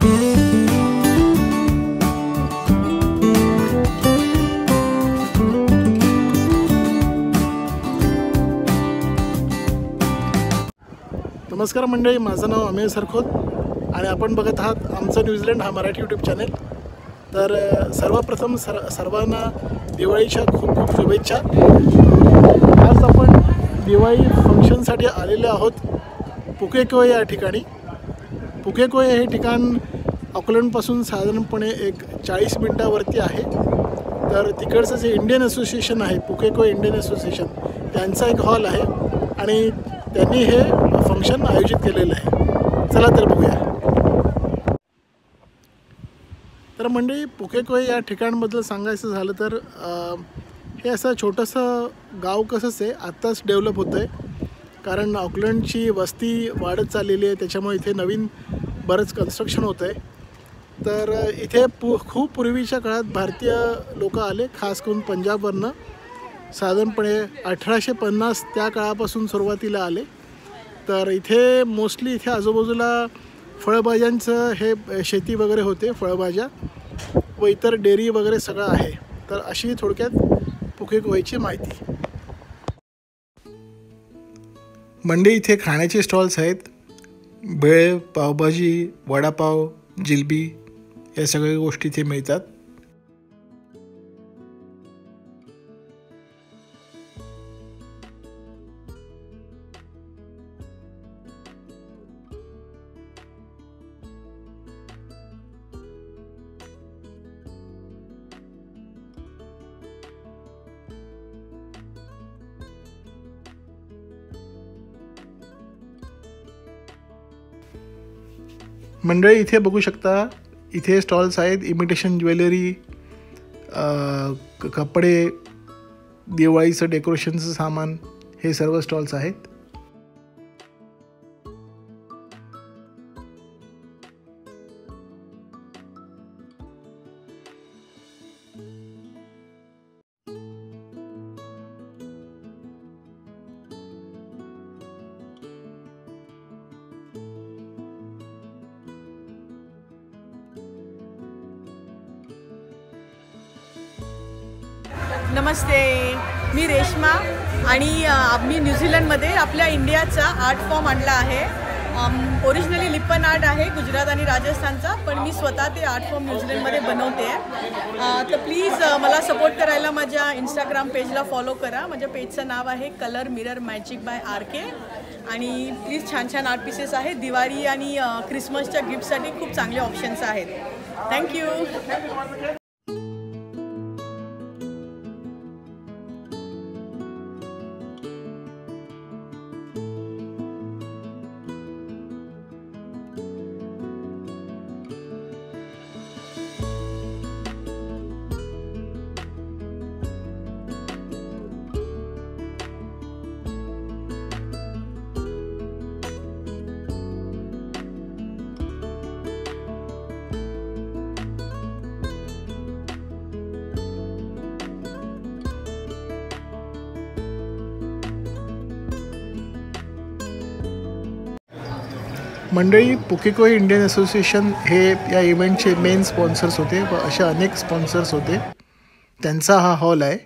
नमस्कार मंडळी, माझं नाव अमेय सरखोत आणि आपण बघत आहात आमचं न्यूझीलंड हा मराठी यूट्यूब चॅनल। तर सर्वप्रथम सर्वांना दिवाळीच्या खूप खूप शुभेच्छा। आज आपण दिवाळी फंक्शनसाठी आलेले आहोत पुकेकोय या ठिकाणी। पुकेकोय हे ठिकाण ऑकलंडपासून साधारणपणे एक 40 मिनिटावरती आहे। तर तिकडचं जे इंडियन असोसिएशन आहे, पुकेकोय इंडियन असोसिएशन, त्यांचा एक हॉल आहे आणि त्यांनी हे फंक्शन आयोजित केलेलं आहे। चला तर बघूया। तर मंडळी, पुकेकोय या ठिकाणाबद्दल सांगायचं झालं तर हे असं छोटंसं गाव कसंच आहे, आत्ताच डेव्हलप होतं आहे। कारण ऑकलंडची वस्ती वाढत चाललेली आहे, त्याच्यामुळे इथे नवीन बरंच कन्स्ट्रक्शन होतं आहे। तर इथे खूप पूर्वीच्या काळात भारतीय लोक आले, खास करून पंजाबवरनं। साधारणपणे 1850 त्या काळापासून सुरुवातीला आले। तर इथे मोस्टली इथे आजूबाजूला फळभाज्यांचं हे शेती वगैरे होते, फळभाज्या व इतर डेअरी वगैरे सगळं आहे। तर अशी थोडक्यात पुकेकोयची माहिती। मंडई इथे खाण्याचे स्टॉल्स आहेत, भेळ, पावभाजी, वडापाव, जिलबी या सगळ्या गोष्टी इथे मिळतात। मंडळी इथे बघू शकता, इथे स्टॉल्स आहेत, इमिटेशन ज्वेलरी, कपडे, दिवाळीचं डेकोरेशनचं सामान, हे सर्व स्टॉल्स आहेत। नमस्ते, मी रेश्मा आणि आम्ही न्यूझीलंडमध्ये आपल्या इंडियाचा आर्ट फॉर्म आणला आहे। ओरिजिनली लिप्पन आर्ट आहे गुजरात आणि राजस्थानचा, पण मी स्वतः ते आर्ट फॉर्म न्यूझीलंडमध्ये बनवते आहे। तर प्लीज मला सपोर्ट करायला माझ्या इंस्टाग्राम पेजला फॉलो करा। माझ्या पेजचं नाव आहे colour mirror magic by RK आणि प्लीज छान छान आर्ट पीसेस आहेत। दिवाळी आणि क्रिसमसच्या गिफ्टसाठी खूप चांगले ऑप्शन्स आहेत। थँक्यू। मंडळी, पुकेकोय इंडियन असोसिएशन हे या इव्हेंटचे मेन स्पॉन्सर्स होते व अशा अनेक स्पॉन्सर्स होते। त्यांचा हा हॉल आहे।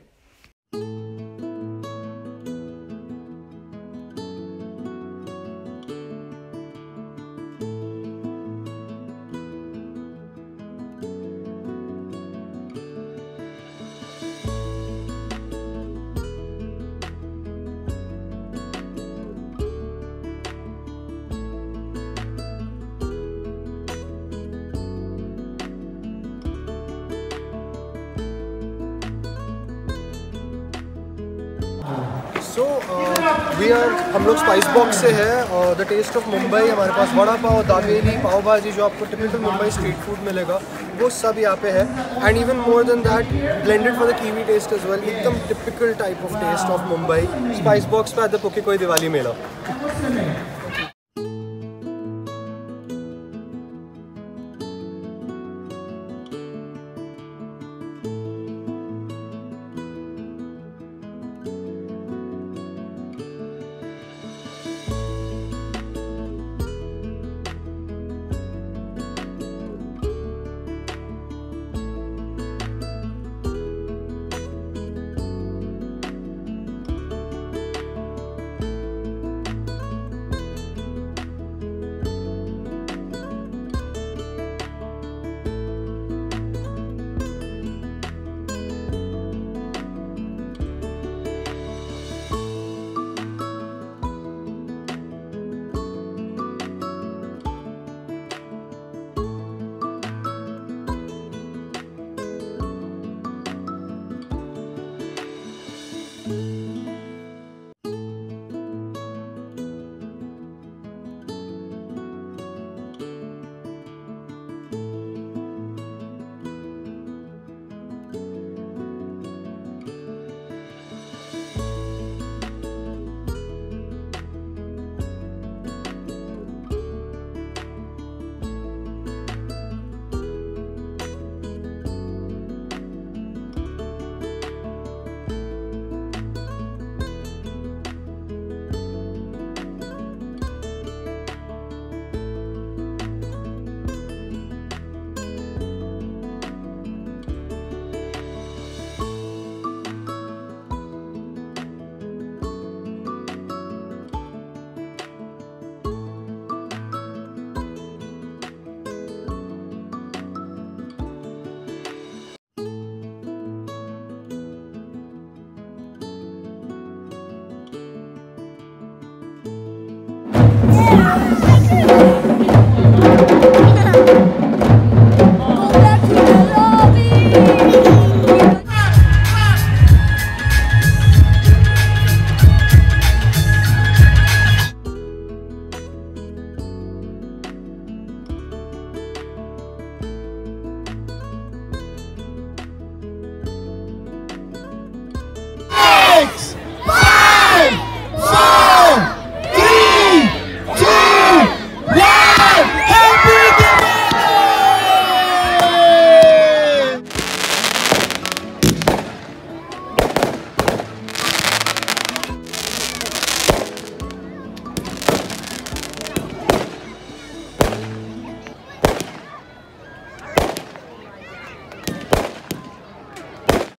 हम लोग स्पाइस बॉक्स से है। द टेस्ट ऑफ मुंबई, हमारे पास वड़ा पाव, दाबेली, पाव भाजी, जो आपको टिपिकल मुंबई स्ट्रीट फूड मिलेगा वो सब यहाँ पे है। And even more than that, blended for the kiwi taste as well. एकदम typical type of taste of Mumbai spice box पे at the Pukekohe Diwali Mela.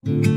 you.